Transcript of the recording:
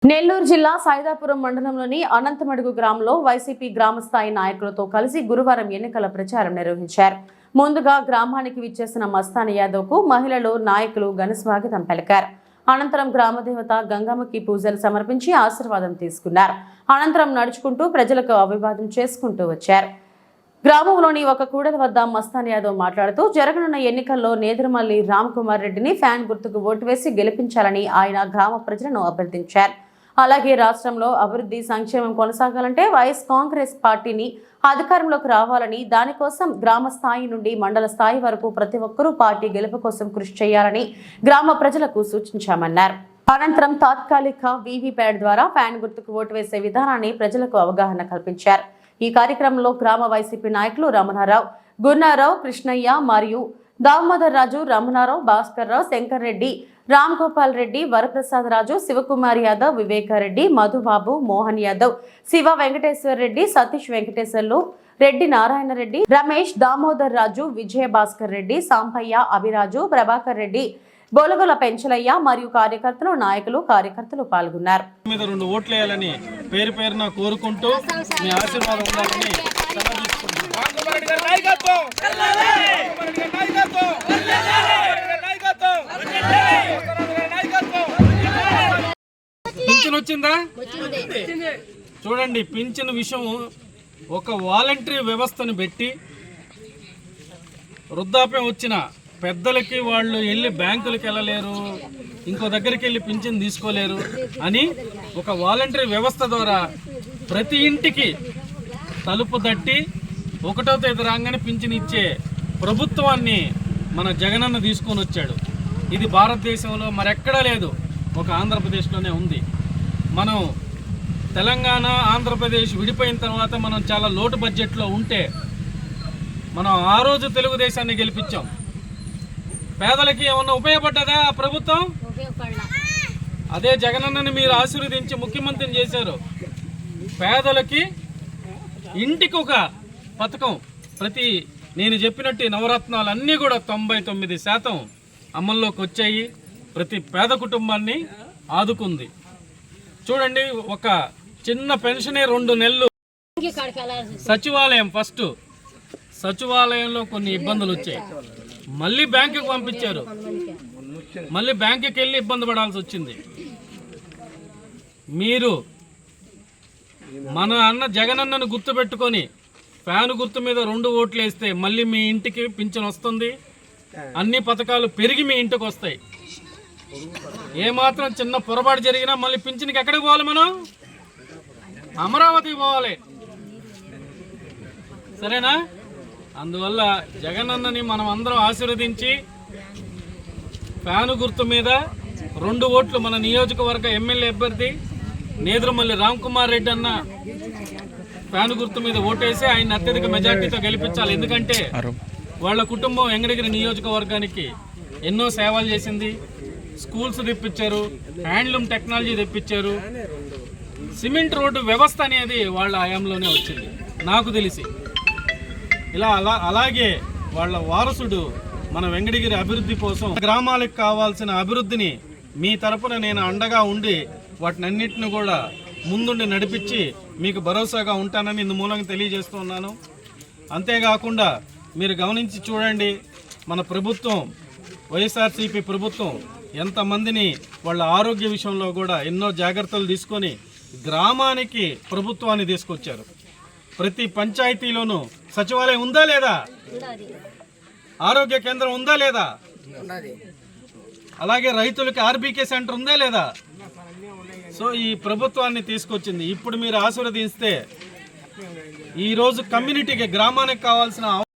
నెల్లూరు జిల్లా సైదాపురం మండలంలోని అనంతమడుగు గ్రామంలో వైసీపీ గ్రామస్థాయి నాయకులతో కలిసి గురువారం ఎన్నికల ప్రచారం నిర్వహించారు. ముందుగా గ్రామానికి విచ్చేసిన మస్తాన్ యాదవ్కు మహిళలు నాయకులు ఘన స్వాగతం పలికారు. అనంతరం గ్రామదేవత గంగమ్మకి పూజలు సమర్పించి ఆశీర్వాదం తీసుకున్నారు. అనంతరం నడుచుకుంటూ ప్రజలకు అభివాదం చేసుకుంటూ వచ్చారు. గ్రామంలోని ఒక కూడలి వద్ద మస్తాన్ యాదవ్ మాట్లాడుతూ జరగనున్న ఎన్నికల్లో నేదురుమల్లి రామ్కుమార్ రెడ్డిని ఫ్యాన్ గుర్తుకు ఓటు వేసి గెలిపించాలని ఆయన గ్రామ ప్రజలను అభ్యర్థించారు. అలాగే రాష్ట్రంలో అభివృద్ధి సంక్షేమం కొనసాగాలంటే వైఎస్ కాంగ్రెస్ పార్టీని అధికారంలోకి రావాలని, దానికోసం గ్రామ స్థాయి నుండి మండల స్థాయి వరకు ప్రతి ఒక్కరూ పార్టీ గెలుపు కోసం కృషి చేయాలని గ్రామ ప్రజలకు సూచించామన్నారు. అనంతరం తాత్కాలిక వీవీప్యాట్ ద్వారా ఫ్యాన్ గుర్తుకు ఓటు వేసే విధానాన్ని ప్రజలకు అవగాహన కల్పించారు. ఈ కార్యక్రమంలో గ్రామ వైసీపీ నాయకులు రమణారావు, గున్నారావు, కృష్ణయ్య మరియు దామోదర్ రాజు, రమణారావు, భాస్కర్ రావు, శంకర్ రెడ్డి, రామ్ గోపాల్ రెడ్డి, వరప్రసాద్ రాజు, శివకుమార్ యాదవ్, వివేకారెడ్డి, మధుబాబు, మోహన్ యాదవ్, శివ వెంకటేశ్వర రెడ్డి, సతీష్ వెంకటేశ్వర్లు, రెడ్డి నారాయణ రెడ్డి, రమేష్, దామోదర్ రాజు, విజయ భాస్కర్ రెడ్డి, సాంపయ్య, అభిరాజు, ప్రభాకర్ రెడ్డి, బొలగొల పెంచలయ్య మరియు కార్యకర్తలు, నాయకులు, కార్యకర్తలు పాల్గొన్నారు. పింఛన్ వచ్చిందా? చూడండి, పింఛన్ విషయం ఒక వాలంటరీ వ్యవస్థను పెట్టి వృద్ధాప్యం వచ్చిన పెద్దలకి వాళ్ళు వెళ్ళి బ్యాంకులకు వెళ్ళలేరు, ఇంకో దగ్గరికి వెళ్ళి పింఛన్ తీసుకోలేరు అని ఒక వాలంటరీ వ్యవస్థ ద్వారా ప్రతి ఇంటికి తలుపు తట్టి 1వ తేదీ రాగానే పింఛన్ ఇచ్చే ప్రభుత్వాన్ని మన జగనన్న తీసుకొని వచ్చాడు. ఇది భారతదేశంలో మరెక్కడా లేదు, ఒక ఆంధ్రప్రదేశ్లోనే ఉంది. మనం తెలంగాణ ఆంధ్రప్రదేశ్ విడిపోయిన తర్వాత మనం చాలా లోటు బడ్జెట్లో ఉంటే మనం ఆ రోజు తెలుగుదేశాన్ని గెలిపించాం. పేదలకి ఏమన్నా ఉపయోగపడ్డదా ఆ ప్రభుత్వం? అదే జగనన్నని మీరు ఆశీర్వదించి ముఖ్యమంత్రిని చేశారు. పేదలకి ఇంటికి ఒక పథకం, ప్రతి నేను చెప్పినట్టు నవరత్నాలు అన్నీ కూడా 99% అమల్లోకి వచ్చాయి. ప్రతి పేద కుటుంబాన్ని ఆదుకుంది. చూడండి, ఒక చిన్న పెన్షనే 2 నెలలు. సచివాలయం ఫస్ట్ సచివాలయంలో కొన్ని ఇబ్బందులు వచ్చాయి, మళ్ళీ బ్యాంకుకి పంపించారు, మళ్ళీ బ్యాంకుకి వెళ్ళి ఇబ్బంది పడాల్సి వచ్చింది. మీరు మన అన్న జగనన్నను గుర్తుపెట్టుకొని ఫ్యాన్ గుర్తు మీద 2 ఓట్లు వేస్తే మళ్ళీ మీ ఇంటికి పింఛన్ వస్తుంది. అన్ని పథకాలు పెరిగి మీ ఇంటికి వస్తాయి. ఏమాత్రం చిన్న పొరపాటు జరిగినా మళ్ళీ పింఛన్కి ఎక్కడికి పోవాలి? మనం అమరావతికి పోవాలి, సరేనా? అందువల్ల జగనన్నని మనం అందరం ఆశీర్వదించి ఫ్యాను గుర్తు మీద 2 ఓట్లు మన నియోజకవర్గ ఎమ్మెల్యే అభ్యర్థి నేదురుమల్లి రామ్కుమార్ రెడ్డి అన్న ఫ్యాను గుర్తు మీద ఓటేసి ఆయన అత్యధిక మెజార్టీతో గెలిపించాలి. ఎందుకంటే వాళ్ళ కుటుంబం వెంకటగిరి నియోజకవర్గానికి ఎన్నో సేవలు చేసింది. స్కూల్స్ తెప్పించారు, హ్యాండ్లూమ్ టెక్నాలజీ తెప్పించారు, సిమెంట్ రోడ్డు వ్యవస్థ అనేది వాళ్ళ హయాంలోనే వచ్చింది నాకు తెలిసి. అలాగే వాళ్ళ వారసుడు మన వెంకటగిరి అభివృద్ధి కోసం గ్రామాలకు కావాల్సిన అభివృద్ధిని మీ తరపున నేను అండగా ఉండి వాటినన్నింటిని కూడా ముందుండి నడిపించి మీకు భరోసాగా ఉంటానని ఇందు మూలంగా తెలియజేస్తున్నాను. అంతేకాకుండా మీరు గమనించి చూడండి, మన ప్రభుత్వం వైఎస్ఆర్సీపీ ప్రభుత్వం ఎంతమందిని వాళ్ళ ఆరోగ్య విషయంలో కూడా ఎన్నో జాగ్రత్తలు తీసుకొని గ్రామానికి ప్రభుత్వాన్ని తీసుకొచ్చారు. ప్రతి పంచాయతీలోనూ సచివాలయం ఉందా లేదా? ఆరోగ్య కేంద్రం ఉందా లేదా? అలాగే రైతులకి ఆర్బీకే సెంటర్ ఉందా లేదా? సో ఈ ప్రభుత్వాన్ని తీసుకొచ్చింది. ఇప్పుడు మీరు ఆశీర్వదిస్తే ఈరోజు కమ్యూనిటీకి, గ్రామానికి కావాల్సిన